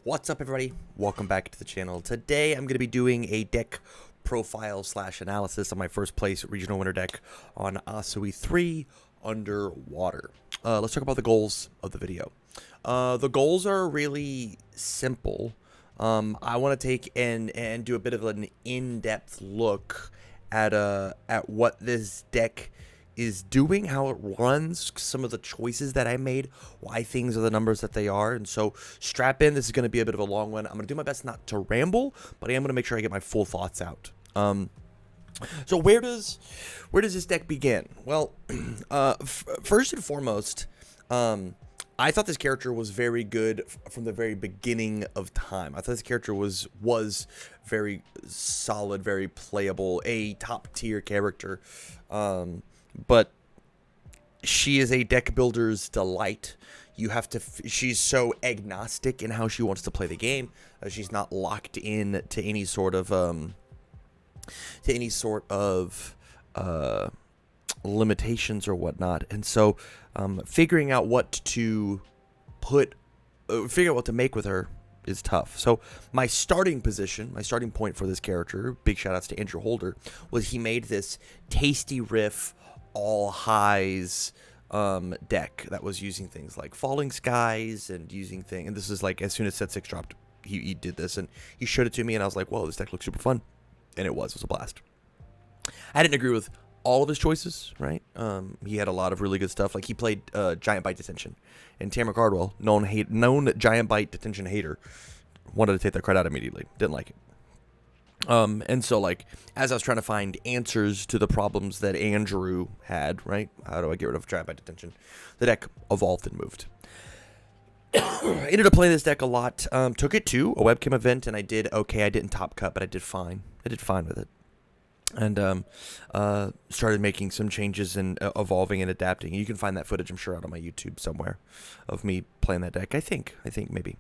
What's up, everybody? Welcome back to the channel. Today I'm going to be doing a deck profile / analysis on my first place regional winner deck on Asui 3 Underwater. Let's talk about the goals of the video. The goals are really simple. I want to take and do a bit of an in-depth look at what this deck is doing, how it runs, some of the choices that I made, why things are the numbers that they are. And so strap in. This is going to be a bit of a long one. I'm going to do my best not to ramble, but I am going to make sure I get my full thoughts out. So where does this deck begin? Well, first and foremost, I thought this character was very good from the very beginning of time. I thought this character was very solid, very playable, a top tier character. But she is a deck builder's delight. You have to. She's so agnostic in how she wants to play the game. She's not locked in to any sort of limitations or whatnot. And so, figuring out what to make with her is tough. So my starting position, my starting point for this character, big shout outs to Andrew Holder, was he made this tasty riff all highs deck that was using things like Falling Skies and using things, and this is like as soon as set 6 dropped, he did this and he showed it to me and I was like, whoa, this deck looks super fun. And it was a blast. I didn't agree with all of his choices, right? He had a lot of really good stuff. Like he played Giant Bite Detention, and TamCardwell, known Giant Bite Detention hater, wanted to take that card out immediately. Didn't like it. And so, like, as I was trying to find answers to the problems that Andrew had, right? How do I get rid of Giant Bite Detention? The deck evolved and moved. I ended up playing this deck a lot. Took it to a webcam event, and I did okay. I didn't top cut, but I did fine. I did fine with it. And started making some changes and evolving and adapting. You can find that footage, I'm sure, out on my YouTube somewhere of me playing that deck. I think maybe.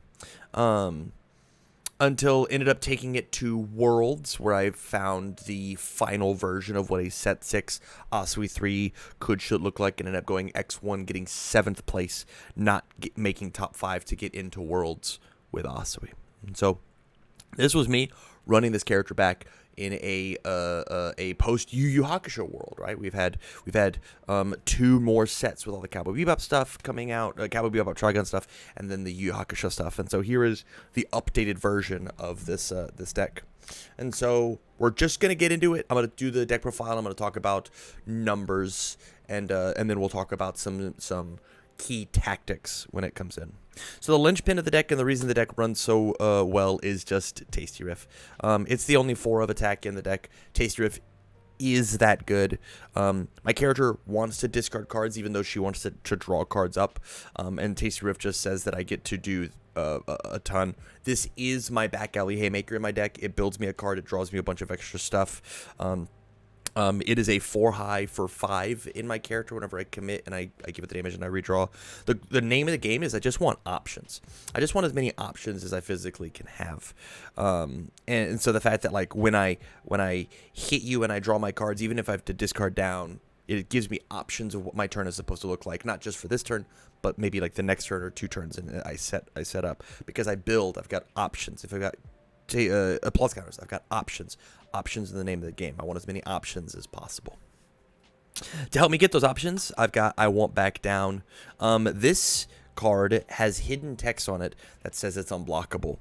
Until ended up taking it to Worlds, where I found the final version of what a set 6 Asui 3 should look like, and ended up going X1, getting 7th place, not making top 5 to get into Worlds with Asui. And so this was me running this character back in a post Yu Yu Hakusho world, right? We've had 2 more sets with all the Cowboy Bebop stuff coming out, Cowboy Bebop Trigun stuff, and then the Yu Yu Hakusho stuff. And so here is the updated version of this deck. And so we're just gonna get into it. I'm gonna do the deck profile. I'm gonna talk about numbers, and then we'll talk about some key tactics when it comes in. So the linchpin of the deck and the reason the deck runs so well is just Tasty Riff. It's the only 4 of attack in the deck. Tasty Riff is that good. My character wants to discard cards even though she wants to draw cards up. And Tasty Riff just says that I get to do a ton. This is my back alley haymaker in my deck. It builds me a card. It draws me a bunch of extra stuff. It is a 4 high for 5 in my character whenever I commit and I give it the damage and I redraw. The name of the game is I just want options. I just want as many options as I physically can have. And so the fact that, like, when I hit you and I draw my cards, even if I have to discard down, it gives me options of what my turn is supposed to look like, not just for this turn, but maybe like the next turn or 2 turns, and I set up because I build. I've got options. If I've got applause counters, I've got options in the name of the game. I want as many options as possible. To help me get those options, I've got I Won't Back Down. This card has hidden text on it that says it's unblockable.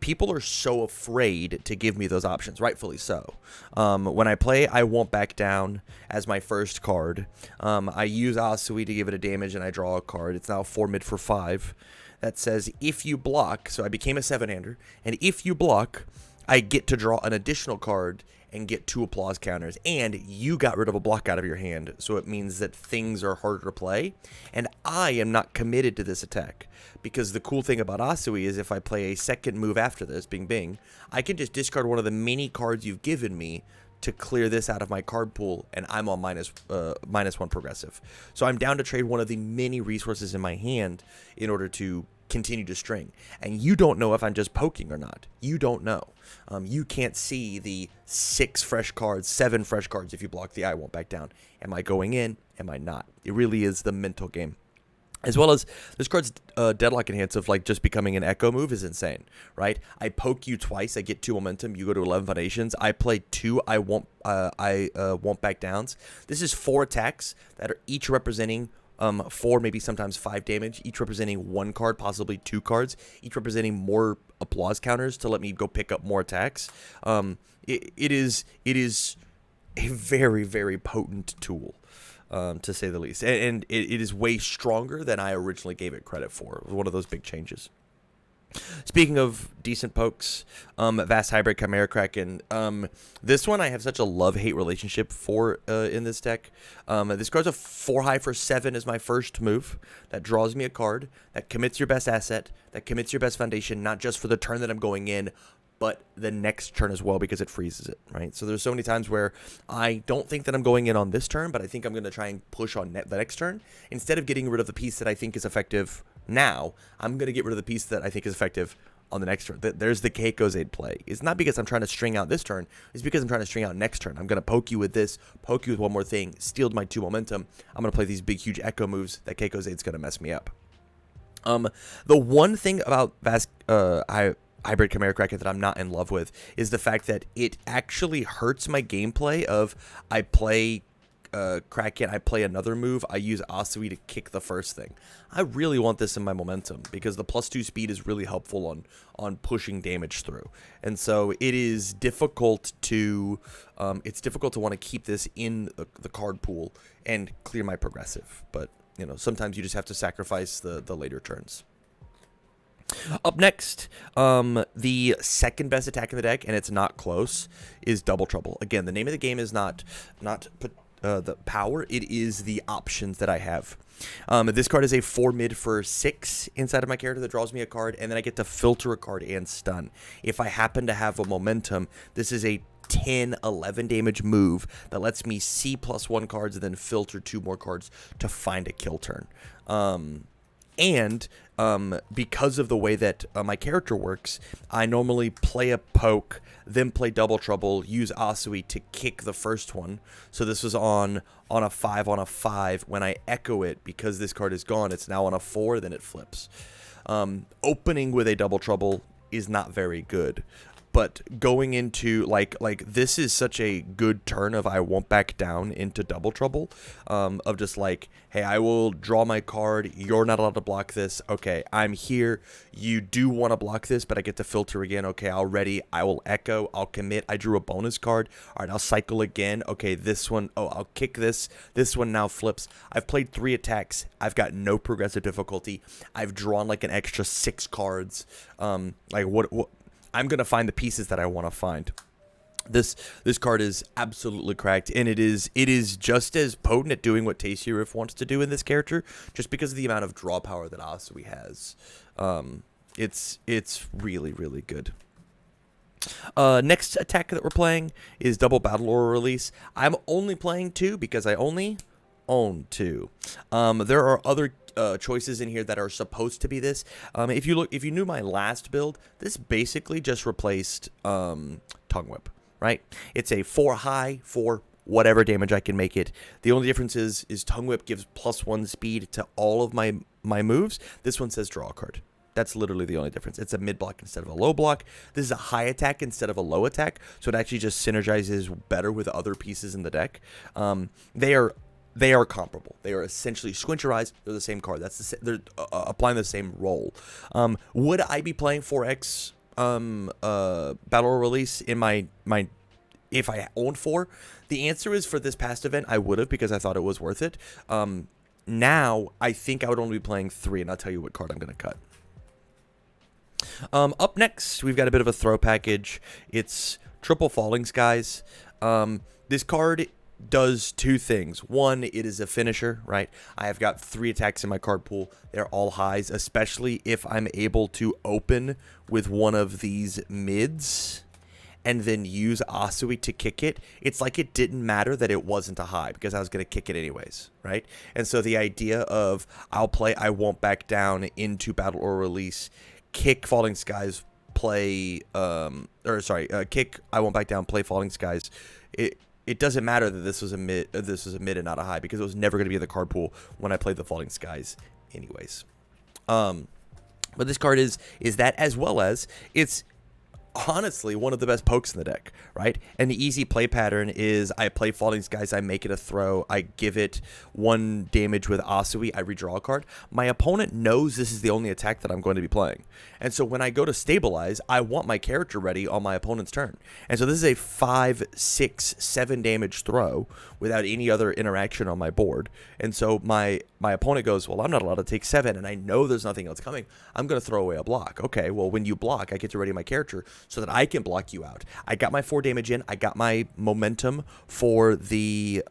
People are so afraid to give me those options, rightfully so. When I play I Won't Back Down as my first card, I use Asui to give it a damage and I draw a card. It's now 4 mid for 5. That says if you block, so I became a 7-hander, and if you block, I get to draw an additional card and get 2 applause counters, and you got rid of a block out of your hand, so it means that things are harder to play, and I am not committed to this attack, because the cool thing about Asui is if I play a second move after this, bing bing, I can just discard one of the many cards you've given me to clear this out of my card pool, and I'm on -1 progressive. So I'm down to trade one of the many resources in my hand in order to continue to string. And you don't know if I'm just poking or not. You don't know. You can't see the 6 fresh cards, 7 fresh cards if you block the I Won't Back Down. Am I going in? Am I not? It really is the mental game. As well as this card's deadlock enhance of like just becoming an echo move is insane, right? I poke you twice, I get 2 momentum, you go to 11 foundations. I play 2, I won't back downs. This is 4 attacks that are each representing 4, maybe sometimes 5 damage, each representing 1 card, possibly 2 cards, each representing more applause counters to let me go pick up more attacks. It is a very, very potent tool. To say the least. And it is way stronger than I originally gave it credit for. It was one of those big changes. Speaking of decent pokes, Vast Hybrid Chimera Kraken. This one I have such a love-hate relationship for in this deck. This card's a 4 high for 7 as my first move. That draws me a card. That commits your best asset. That commits your best foundation, not just for the turn that I'm going in, but the next turn as well because it freezes it, right? So there's so many times where I don't think that I'm going in on this turn, but I think I'm going to try and push on the next turn. Instead of getting rid of the piece that I think is effective now, I'm going to get rid of the piece that I think is effective on the next turn. There's the Keiko's Aid play. It's not because I'm trying to string out this turn. It's because I'm trying to string out next turn. I'm going to poke you with this, poke you with one more thing, steal my 2 momentum. I'm going to play these big, huge echo moves that Keiko's Aid's going to mess me up. The one thing about Hybrid Chimera Kraken that I'm not in love with is the fact that it actually hurts my gameplay of I play Kraken, I play another move, I use Asui to kick the first thing. I really want this in my momentum because the +2 speed is really helpful on pushing damage through. And so it is difficult to want to keep this in the card pool and clear my progressive. But, you know, sometimes you just have to sacrifice the later turns. Up next, the second best attack in the deck, and it's not close, is Double Trouble. Again, the name of the game is not the power, it is the options that I have. This card is a 4 mid for 6 inside of my character that draws me a card, and then I get to filter a card and stun. If I happen to have a momentum, this is a 10-11 damage move that lets me see +1 cards and then filter 2 more cards to find a kill turn. And because of the way that my character works, I normally play a poke, then play Double Trouble, use Asui to kick the first one. So this was on a 5 on a 5. When I echo it, because this card is gone, it's now on a 4, then it flips. Opening with a Double Trouble is not very good. But going into, like this is such a good turn of I won't back down into Double Trouble, of just like, hey, I will draw my card, you're not allowed to block this, okay, I'm here, you do want to block this, but I get to filter again, okay, I'll ready, I will echo, I'll commit, I drew a bonus card, all right, I'll cycle again, okay, this one, oh, I'll kick this one now flips. I've played 3 attacks, I've got no progressive difficulty, I've drawn like an extra 6 cards, like what I'm going to find the pieces that I want to find. This card is absolutely cracked, and it is just as potent at doing what Tsuyu wants to do in this character, just because of the amount of draw power that Asui has. It's really, really good. Next attack that we're playing is Double Battle Aura Release. I'm only playing 2 because I only own 2. There are other choices in here that are supposed to be this. If you knew my last build, this basically just replaced Tongue Whip, right? It's a 4 high for whatever damage I can make it. The only difference is Tongue Whip gives +1 speed to all of my moves. This one says draw a card. That's literally the only difference. It's a mid block instead of a low block. This is a high attack instead of a low attack, so it actually just synergizes better with other pieces in the deck. They are comparable. They are essentially squint your eyes. They're the same card. They're applying the same role. Would I be playing 4X Battle Release in my if I owned 4? The answer is for this past event I would have, because I thought it was worth it. Now I think I would only be playing 3, and I'll tell you what card I'm going to cut. Up next, we've got a bit of a throw package. It's Triple Falling Skies. This card does 2 things. One, it is a finisher, right? I have got 3 attacks in my card pool. They're all highs, especially if I'm able to open with one of these mids and then use Asui to kick it. It's like it didn't matter that it wasn't a high, because I was going to kick it anyways, right? And so the idea of I'll play I Won't Back Down into Battle or Release, kick Falling Skies, play kick I Won't Back Down, play Falling Skies. It doesn't matter that this was a mid and not a high, because it was never going to be in the card pool when I played the Falling Skies anyways. But this card is that, as well as it's honestly one of the best pokes in the deck, right? And the easy play pattern is I play Falling Skies, I make it a throw, I give it 1 damage with Asui, I redraw a card. My opponent knows this is the only attack that I'm going to be playing. And so when I go to stabilize, I want my character ready on my opponent's turn. And so this is a 5, 6, 7 damage throw without any other interaction on my board. And so my opponent goes, well, I'm not allowed to take 7, and I know there's nothing else coming. I'm going to throw away a block. Okay, well, when you block, I get to ready my character so that I can block you out. I got my 4 damage in. I got my momentum for the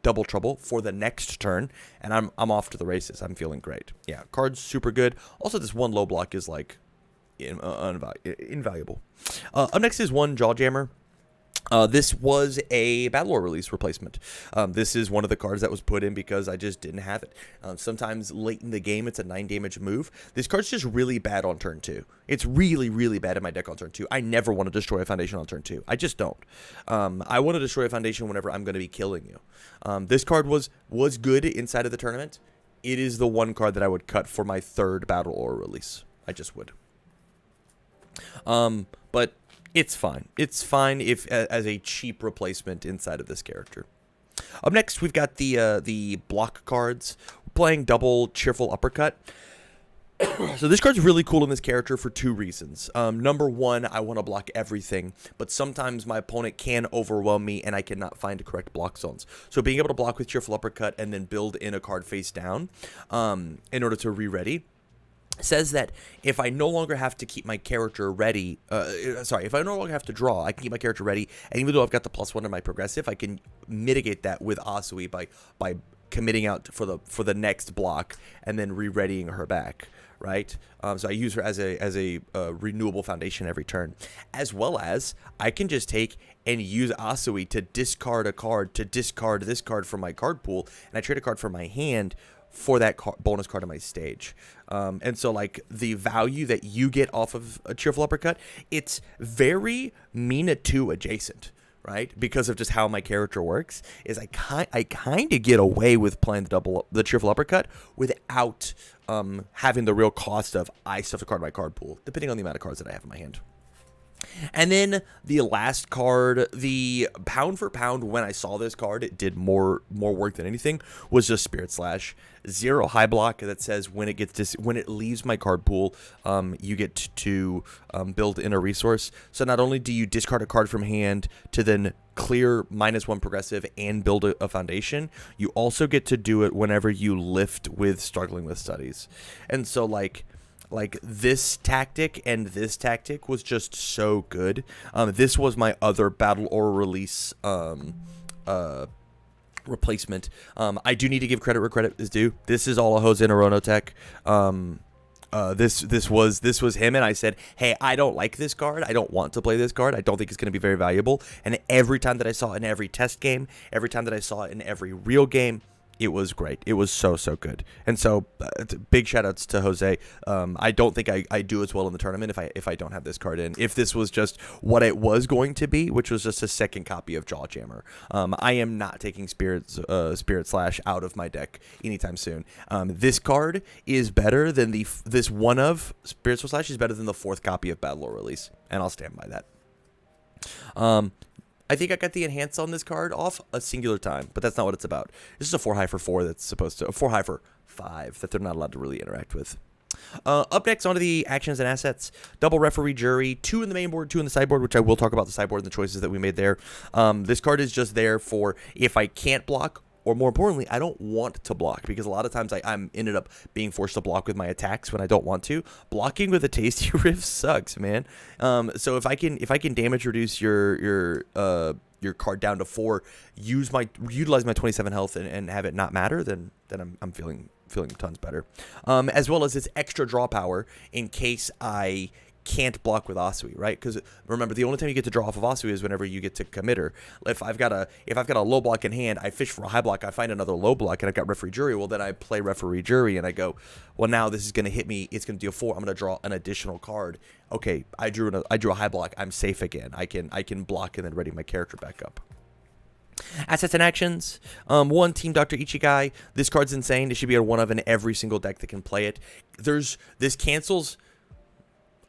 double trouble for the next turn, and I'm off to the races. I'm feeling great. Yeah, card's super good. Also, this 1 low block is like invaluable. Up next is 1 Jawjammer. This was a Battle Lore release replacement. This is one of the cards that was put in because I just didn't have it. Sometimes late in the game, it's a 9 damage move. This card's just really bad on turn 2. It's really, really bad in my deck on turn 2. I never want to destroy a foundation on turn 2. I just don't. I want to destroy a foundation whenever I'm going to be killing you. This card was good inside of the tournament. It is the one card that I would cut for my 3rd Battle Lore release. I just would. But it's fine. It's fine if as a cheap replacement inside of this character. Up next, we've got the block cards. We're playing double cheerful uppercut. So this card's really cool in this character for 2 reasons. Number 1, I want to block everything, but sometimes my opponent can overwhelm me and I cannot find correct block zones. So being able to block with cheerful uppercut and then build in a card face down in order to re-ready says that if I no longer have to keep my character ready, if I no longer have to draw, I can keep my character ready, and even though I've got the +1 to my progressive, I can mitigate that with Asui by committing out for the next block and then re-readying her back, right? So I use her as a renewable foundation every turn, as well as I can just take and use Asui to discard a card, to discard this card from my card pool, and I trade a card from my hand for that bonus card on my stage. And so, like, the value that you get off of a cheerful uppercut, it's very Mina 2 adjacent, right? Because of just how my character works, is I kind of get away with playing the cheerful uppercut without having the real cost of I still have to card my card pool, depending on the amount of cards that I have in my hand. And then the last card, the pound for pound, when I saw this card, it did more work than anything, was just Spirit Slash. 0 high block that says when it leaves my card pool, you get to build in a resource. So not only do you discard a card from hand to then clear -1 progressive and build a foundation, you also get to do it whenever you lift with Struggling with Studies. And so like this tactic and this tactic was just so good. This was my other Battle or release replacement. I do need to give credit where credit is due. This is all a Jose Narono tech. This was him, and I said, hey, I don't like this card. I don't want to play this card. I don't think it's going to be very valuable. And every time that I saw it in every test game, every time that I saw it in every real game, it was great. It was so good. And so big shout outs to Jose. I don't think I do as well in the tournament if I don't have this card in. If this was just what it was going to be, which was just a second copy of Jawjammer, I am not taking Spirit Slash out of my deck anytime soon. This card is better than this one of Spirit Slash is better than the 4th copy of Battle Lore release, and I'll stand by that. I think I got the enhance on this card off a singular time, but that's not what it's about. This is a 4 high for 4 that's supposed to, a 4 high for 5 that they're not allowed to really interact with. Up next, onto the actions and assets. Double referee jury, 2 in the main board, 2 in the sideboard, which I will talk about the sideboard and the choices that we made there. This card is just there for if I can't block, or more importantly, I don't want to block, because a lot of times I'm ended up being forced to block with my attacks when I don't want to. Blocking with a tasty riff sucks, man. So if I can damage reduce your card down to 4, utilize my 27 health and have it not matter, then I'm feeling tons better. As well as its extra draw power in case I can't block with Asui, right? Because remember, the only time you get to draw off of Asui is whenever you get to commit her. If I've got a low block in hand, I fish for a high block, I find another low block, and I've got referee jury. Well, then I play referee jury, and I go, well, now this is going to hit me. It's going to deal 4. I'm going to draw an additional card. Okay, I drew a high block. I'm safe again. I can block and then ready my character back up. Assets and actions. One, Team Dr. Ichiguy. This card's insane. It should be a one of in every single deck that can play it. This cancels,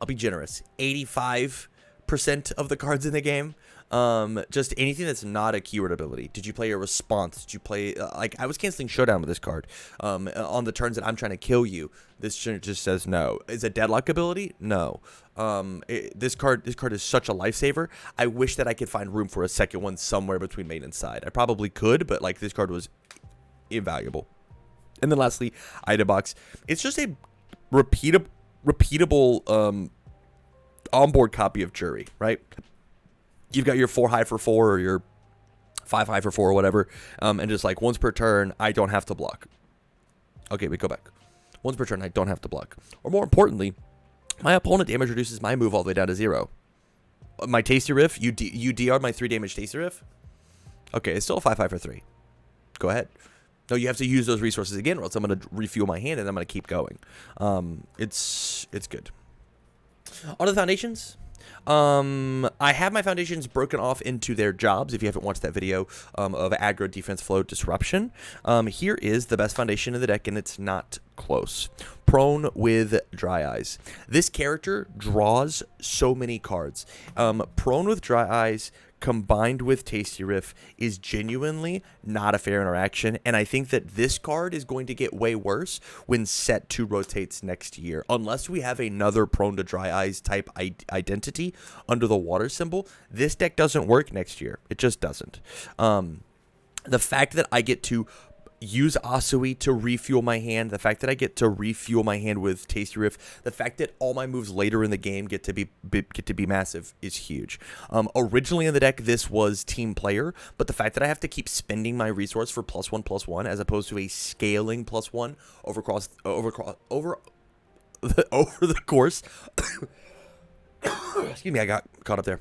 I'll be generous, 85% of the cards in the game. Just anything that's not a keyword ability. Did you play a response? Did you play, like, I was canceling Showdown with this card. On the turns that I'm trying to kill you, this just says no. Is a Deadlock ability? No. This card is such a lifesaver. I wish that I could find room for a second one somewhere between main and side. I probably could, but, like, this card was invaluable. And then lastly, item box. It's just a repeatable, onboard copy of Jury, right? You've got your 4 high for 4 or your 5 high for 4 or whatever, and just like once per turn, I don't have to block. Okay, we go back. Once per turn, I don't have to block. Or more importantly, my opponent damage reduces my move all the way down to 0. My Tasty Riff, you DR'd my 3 damage Tasty Riff? Okay, it's still a 5 high for 3. Go ahead. No, you have to use those resources again, or else I'm going to refuel my hand and I'm going to keep going. It's good. On to the foundations. I have my foundations broken off into their jobs. If you haven't watched that video of aggro, defense, flow, disruption, here is the best foundation in the deck, and it's not close. Prone with Dry Eyes. This character draws so many cards. Prone with Dry Eyes combined with Tasty Riff is genuinely not a fair interaction, and I think that this card is going to get way worse when set 2 rotates next year. Unless we have another Prone to Dry Eyes type identity under the water symbol, this deck doesn't work next year. It just doesn't. The fact that I get to use Asui to refuel my hand, the fact that I get to refuel my hand with Tasty Riff, the fact that all my moves later in the game get to be massive is huge. Originally in the deck, this was Team Player, but the fact that I have to keep spending my resource for +1/+1 as opposed to a scaling +1 over the course. Excuse me, I got caught up there.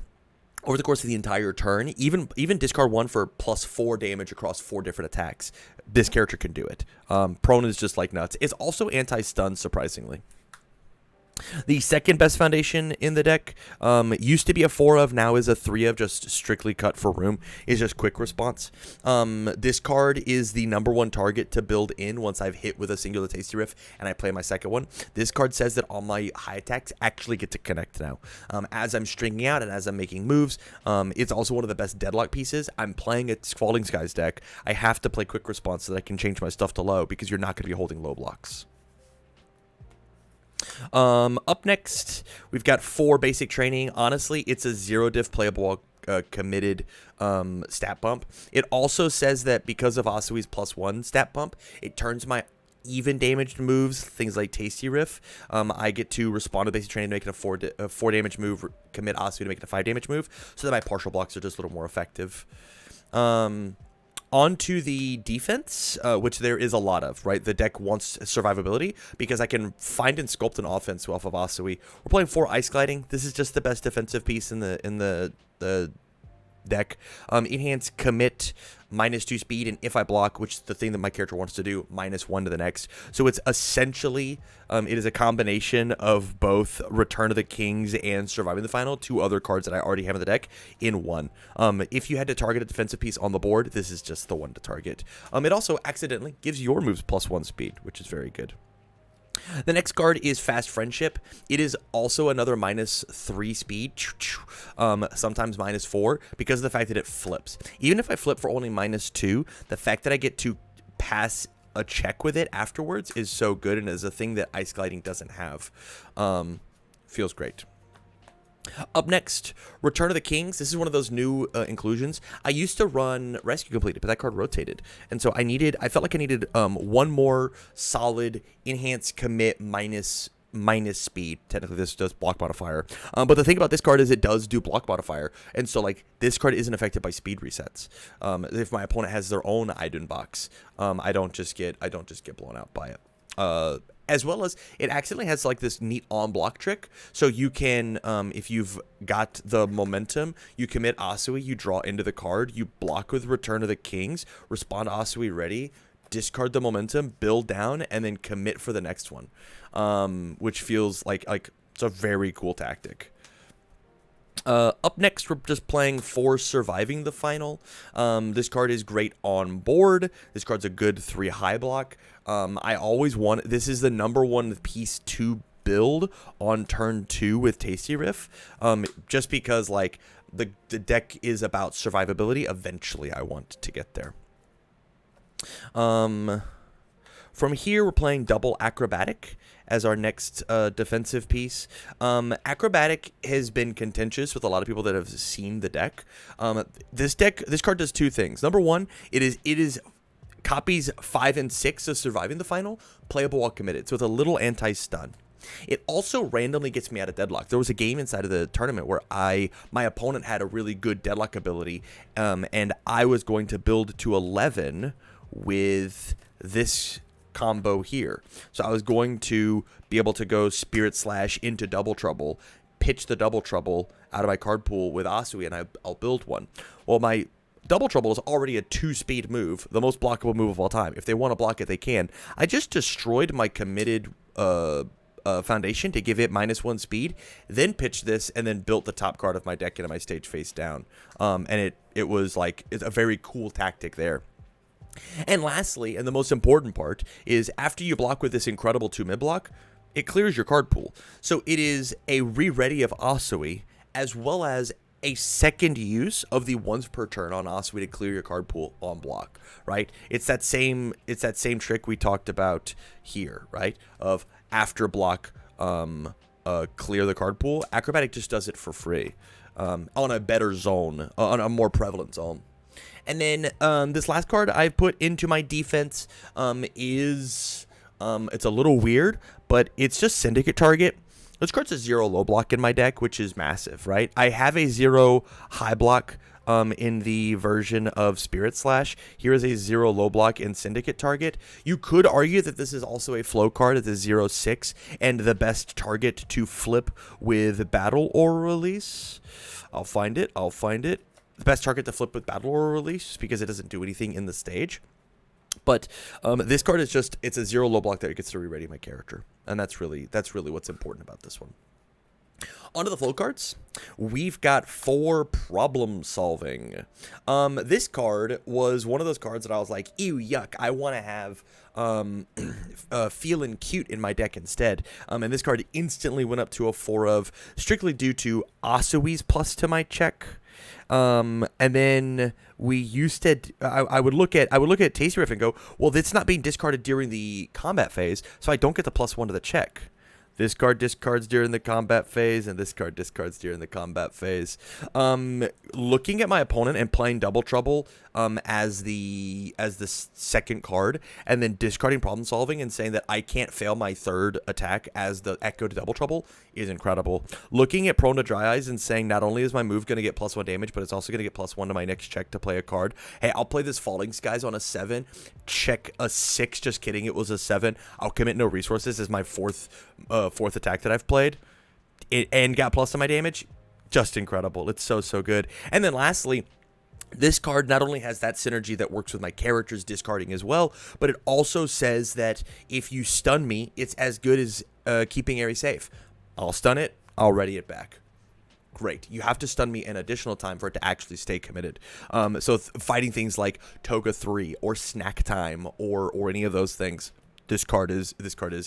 Over the course of the entire turn, even discard 1 for +4 damage across 4 different attacks. This character can do it. Prone is just like nuts. It's also anti-stun, surprisingly. The second best foundation in the deck used to be a 4 of, now is a 3 of, just strictly cut for room, is just quick response. This card is the #1 target to build in once I've hit with a singular Tasty Riff and I play my second one. This card says that all my high attacks actually get to connect now. As I'm stringing out and as I'm making moves, it's also one of the best deadlock pieces. I'm playing a Falling Skies deck. I have to play quick response so that I can change my stuff to low because you're not going to be holding low blocks. Up next, we've got 4 basic training. Honestly, it's a 0 diff playable committed stat bump. It also says that because of Asui's +1 stat bump, it turns my even damaged moves, things like Tasty Riff. I get to respond to basic training to make it a 4 damage move, commit Asui to make it a 5 damage move, so that my partial blocks are just a little more effective. On to the defense, which there is a lot of, right? The deck wants survivability because I can find and sculpt an offense off of Asui. We're playing 4 Ice Gliding. This is just the best defensive piece in the deck. Enhance commit -2 speed, and if I block, which is the thing that my character wants to do, -1 to the next. So it's essentially it is a combination of both Return of the Kings and Surviving the Final, 2 other cards that I already have in the deck, in one. If you had to target a defensive piece on the board, this is just the one to target. It also accidentally gives your moves +1 speed, which is very good. The next card is Fast Friendship. It is also another -3 speed, sometimes -4, because of the fact that it flips. Even if I flip for only -2, the fact that I get to pass a check with it afterwards is so good, and is a thing that Ice Gliding doesn't have. Feels great. Up next, Return of the Kings. This is one of those new inclusions. I used to run Rescue Completed, but that card rotated, and so I felt like I needed one more solid enhance commit minus speed. Technically, this does block modifier, but the thing about this card is it does do block modifier, and so like this card isn't affected by speed resets. If my opponent has their own item box, I don't just get blown out by it. As well as it accidentally has like this neat on block trick. So you can, if you've got the momentum, you commit Asui, you draw into the card, you block with Return of the Kings, respond to Asui ready, discard the momentum, build down, and then commit for the next one. Which feels like it's a very cool tactic. Up next, we're just playing for Surviving the Final. This card is great on board. This card's a good 3 high block. I always want, this is the #1 piece to build on turn 2 with Tasty Riff. Just because, like, the deck is about survivability. Eventually, I want to get there. From here, we're playing double Acrobatic as our next defensive piece. Acrobatic has been contentious with a lot of people that have seen the deck. This card does 2 things. #1, it is copies 5 and 6 of Surviving the Final, playable while committed, so it's a little anti-stun. It also randomly gets me out of deadlock. There was a game inside of the tournament where my opponent had a really good deadlock ability, and I was going to build to 11 with this combo here. So I was going to be able to go Spirit Slash into Double Trouble, pitch the Double Trouble out of my card pool with Asui, and I'll build one. Well, my Double Trouble is already a 2-speed move, the most blockable move of all time. If they want to block it, they can. I just destroyed my committed foundation to give it -1 speed, then pitched this, and then built the top card of my deck into my stage face down. And it was like, it's a very cool tactic there. And lastly, and the most important part, is after you block with this incredible 2 mid block, it clears your card pool. So it is a re-ready of Asui, as well as a second use of the once per turn on Asui to clear your card pool on block, right? It's that same trick we talked about here, right? Of after block, clear the card pool. Acrobatic just does it for free, on a better zone, on a more prevalent zone. And then this last card I put into my defense is it's a little weird, but it's just Syndicate Target. This card's a 0 low block in my deck, which is massive, right? I have a 0 high block in the version of Spirit Slash. Here is a 0 low block in Syndicate Target. You could argue that this is also a flow card at the 0/6 and the best target to flip with Battle or Release. I'll find it. The best target to flip with Battle or Release, because it doesn't do anything in the stage. But this card is just, it's a 0 low block that gets to re-ready my character. And that's really what's important about this one. Onto the flow cards. We've got 4 problem solving. This card was one of those cards that I was like, ew, yuck, I want to have feeling cute in my deck instead. And this card instantly went up to a 4 of, strictly due to Asui's plus to my check. And then we used to, I would look at Tasty Riff and go, well, it's not being discarded during the combat phase, so I don't get the +1 to the check. This card discards during the combat phase, and this card discards during the combat phase. Looking at my opponent and playing Double Trouble as the second card, and then discarding problem solving and saying that I can't fail my 3rd attack as the echo to Double Trouble is incredible. Looking at Prone to Dry Eyes and saying not only is my move going to get +1 damage, but it's also going to get +1 to my next check to play a card. Hey, I'll play this Falling Skies on a 7, check a 6, just kidding, it was a 7. I'll commit no resources as my fourth attack that I've played, and got plus to my damage. Just incredible. It's so good. And then lastly, this card not only has that synergy that works with my character's discarding as well, but it also says that if you stun me, it's as good as keeping Aerie safe. I'll stun it, I'll ready it back. Great. You have to stun me an additional time for it to actually stay committed. So fighting things like Toga 3 or Snack Time or any of those things, this card is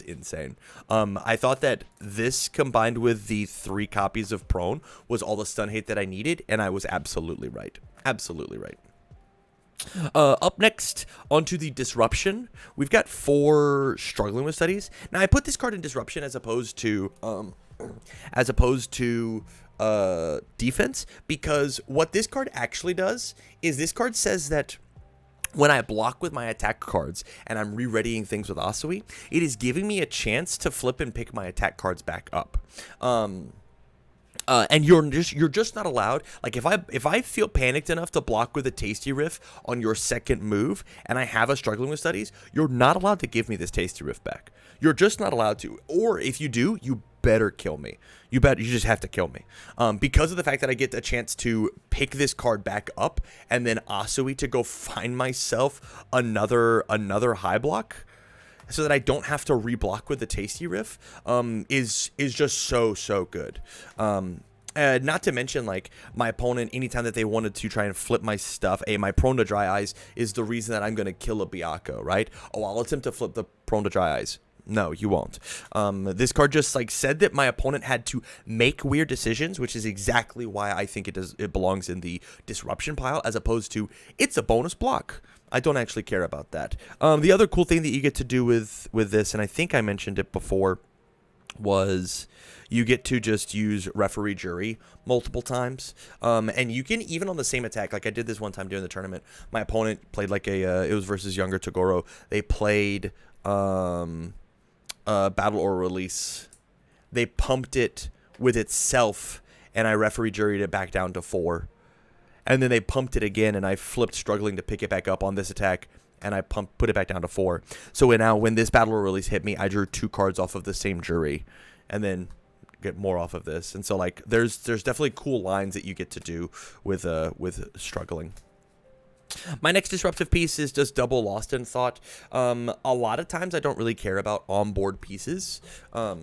insane. I thought that this combined with the 3 copies of Prone was all the stun hate that I needed, and I was absolutely right. Absolutely right. Up next, onto the Disruption. We've got 4 Struggling with Studies. Now, I put this card in Disruption as opposed to defense, because what this card actually does is this card says that when I block with my attack cards and I'm re-readying things with Asui, it is giving me a chance to flip and pick my attack cards back up. And you're just not allowed. Like if I feel panicked enough to block with a Tasty Riff on your second move, and I have a Struggling with Studies, you're not allowed to give me this Tasty Riff back. You're just not allowed to. Or if you do, you better kill me. You just have to kill me. Because of the fact that I get a chance to pick this card back up and then Asui to go find myself another high block, so that I don't have to reblock with the Tasty Riff, is just so good. Not to mention, like, my opponent, anytime that they wanted to try and flip my stuff, my prone to dry eyes is the reason that I'm going to kill a Byakko, right? Oh, I'll attempt to flip the prone to dry eyes. No, you won't. This card just, like, said that my opponent had to make weird decisions, which is exactly why I think it belongs in the disruption pile, as opposed to, it's a bonus block. I don't actually care about that. The other cool thing that you get to do with this, and I think I mentioned it before, was you get to just use referee jury multiple times, and you can, even on the same attack, like I did this one time during the tournament, my opponent played like it was versus younger Togoro. They played battle or release. They pumped it with itself, and I referee juried it back down to 4, and then they pumped it again, and I flipped, struggling to pick it back up on this attack, and I put it back down to 4. So now when this battle or release hit me, I drew 2 cards off of the same jury, and then get more off of this. And so, like, there's definitely cool lines that you get to do with struggling. My next disruptive piece is just double Lost in Thought. A lot of times I don't really care about onboard pieces. I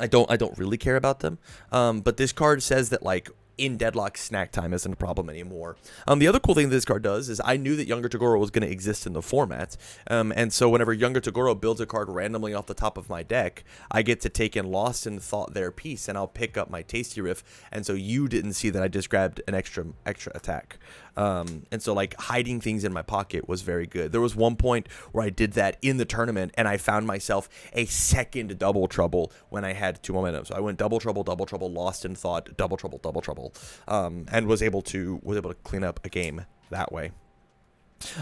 don't really care about them. But this card says that, like, in deadlock, snack time isn't a problem anymore. The other cool thing this card does is I knew that Younger Toguro was going to exist in the format, and so whenever Younger Toguro builds a card randomly off the top of my deck, I get to take in Lost in Thought their piece, and I'll pick up my Tasty Riff, and so you didn't see that I just grabbed an extra attack. And so, like, hiding things in my pocket was very good. There was one point where I did that in the tournament, and I found myself a second double trouble when I had 2 momentum. So I went double trouble, Lost in Thought, double trouble, and was able to clean up a game that way.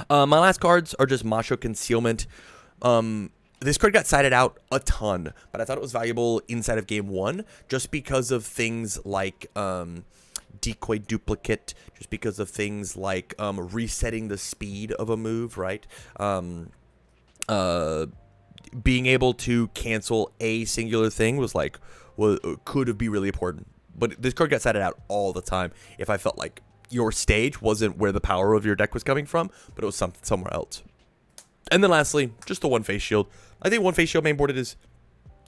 My last cards are just Macho Concealment. This card got sided out a ton, but I thought it was valuable inside of game 1 just because of things like decoy duplicate, just because of things like resetting the speed of a move, right? Being able to cancel a singular thing could be really important. But this card got sided out all the time if I felt like your stage wasn't where the power of your deck was coming from, but it was somewhere else. And then lastly, just the 1 face shield. I think 1 face shield mainboarded is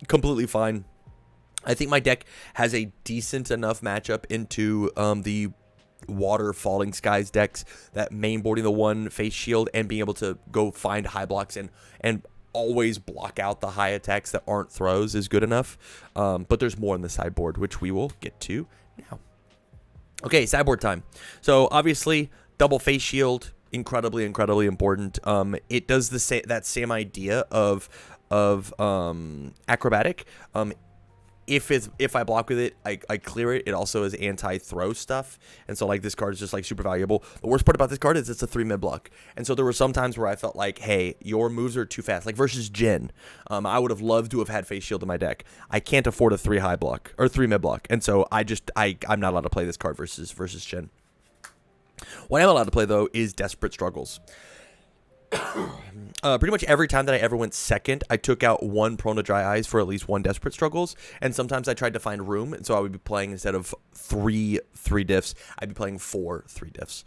completely fine. I think my deck has a decent enough matchup into the Water Falling Skies decks that mainboarding the 1 face shield and being able to go find high blocks and always block out the high attacks that aren't throws is good enough. But there's more in the sideboard, which we will get to now. Okay, sideboard time. So obviously, double face shield, incredibly important. It does that same idea of acrobatic. If I block with it, I clear it. It also is anti-throw stuff, and so, like, this card is just, like, super valuable. The worst part about this card is it's a 3 mid block, and so there were some times where I felt like, hey, your moves are too fast. Like versus Jin, I would have loved to have had face shield in my deck. I can't afford a 3 high block or 3 mid block, and so I'm not allowed to play this card versus Jin. What I'm allowed to play though is Desperate Struggles. Pretty much every time that I ever went second, I took out 1 Prone to Dry Eyes for at least 1 Desperate Struggles, and sometimes I tried to find room, and so I would be playing, instead of 3 diffs, I'd be playing 4 3 diffs.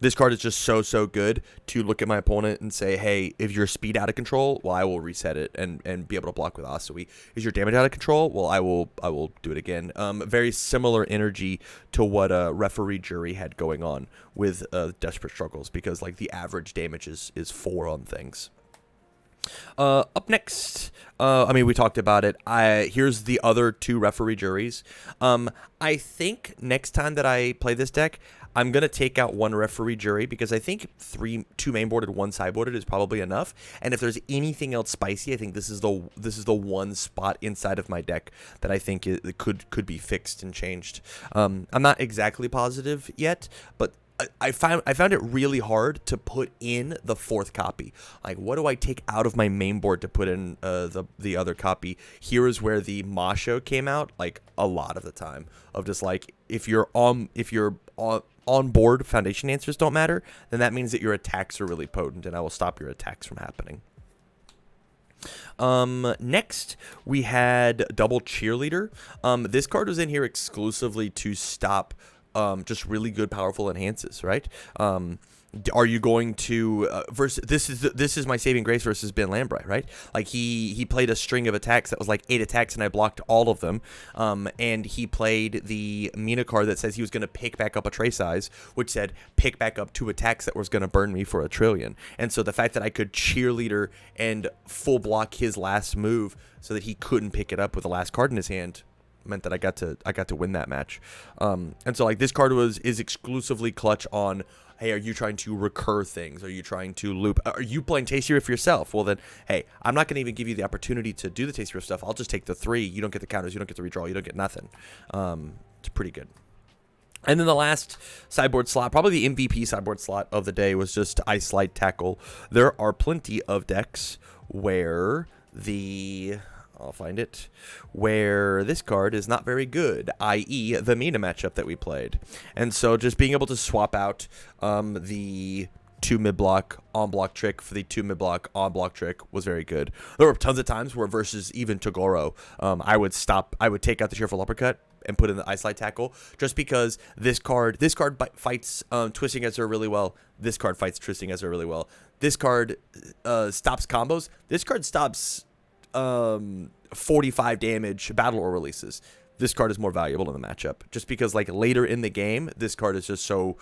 This card is just so good to look at my opponent and say, hey, if your speed out of control, well, I will reset it and be able to block with Asui. Is your damage out of control? Well, I will do it again. Very similar energy to what Referee Jury had going on with Desperate Struggles, because, like, the average damage is 4 on things. Up next, we talked about it. Here's the other 2 referee juries. I think next time that I play this deck, I'm going to take out 1 referee jury, because I think 2 mainboarded, 1 sideboarded is probably enough. And if there's anything else spicy, I think this is the one spot inside of my deck that I think it could be fixed and changed. I'm not exactly positive yet, but I found it really hard to put in the 4th copy. Like, what do I take out of my main board to put in the other copy? Here is where the Macho came out, like, a lot of the time, of just, like, if you're on board, foundation answers don't matter, then that means that your attacks are really potent, and I will stop your attacks from happening. Next, we had double Cheerleader. This card was in here exclusively to stop just really good, powerful enhances, right? Are you going to versus this is my saving grace versus Ben Lambright, right? Like he played a string of attacks that was like 8 attacks, and I blocked all of them. And he played the Mina card that says he was going to pick back up a Trace Eyes, which said pick back up 2 attacks that was going to burn me for a trillion. And so the fact that I could cheerleader and full block his last move so that he couldn't pick it up with the last card in his hand meant that I got to win that match. And so like this card is exclusively clutch on, hey, are you trying to recur things? Are you trying to loop? Are you playing Tasty Riff yourself? Well then, hey, I'm not going to even give you the opportunity to do the Tasty Riff stuff. I'll just take the 3. You don't get the counters. You don't get the redraw. You don't get nothing. It's pretty good. And then the last sideboard slot, probably the MVP sideboard slot of the day, was just Ice Light Tackle. There are plenty of decks where I'll find it, where this card is not very good, i.e. the Mina matchup that we played. And so just being able to swap out the 2 mid-block on-block trick for the 2 mid-block on-block trick was very good. There were tons of times where versus even Togoro, I would take out the cheerful uppercut and put in the Ice Light Tackle, just because this card fights Twisting Ezra really well. This card fights Twisting Ezra really well. This card stops combos. This card stops 45 damage battle or releases. This card is more valuable in the matchup, just because like later in the game, this card is just so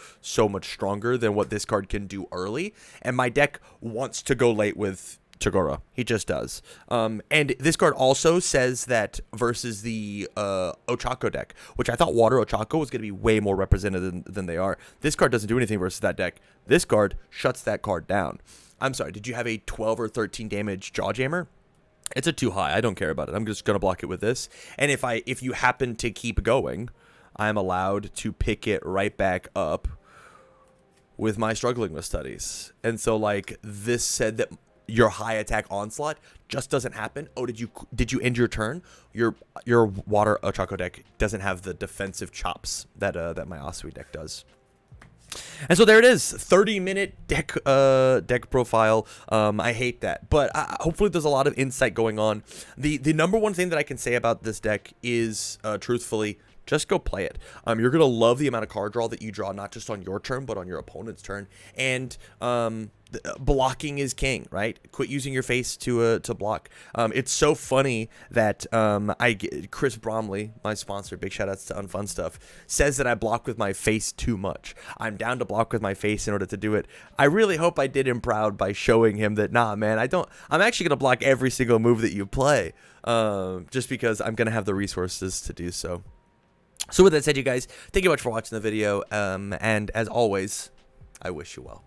much stronger than what this card can do early. And my deck wants to go late with Toguro. He just does. And this card also says that versus the Ochako deck, which I thought Water Ochako was going to be way more represented than they are. This card doesn't do anything versus that deck. This card shuts that card down. I'm sorry, did you have a 12 or 13 damage Jawjammer? It's a 2 high. I don't care about it. I'm just going to block it with this. And if you happen to keep going, I'm allowed to pick it right back up with my Struggling with Studies. And so like this said that your high attack onslaught just doesn't happen. Oh, did you end your turn? Your Water Ochako deck doesn't have the defensive chops that my Asui deck does. And so there it is, 30-minute deck profile. I hate that, but hopefully there's a lot of insight going on. The number one thing that I can say about this deck is, truthfully, just go play it. You're gonna love the amount of card draw that you draw, not just on your turn, but on your opponent's turn. And blocking is king, right? Quit using your face to block. It's so funny that Chris Bromley, my sponsor, big shout outs to Unfun Stuff, says that I block with my face too much. I'm down to block with my face in order to do it. I really hope I did him proud by showing him that, nah, man, I'm actually gonna block every single move that you play, just because I'm gonna have the resources to do so. So with that said, you guys, thank you much for watching the video, and as always, I wish you well.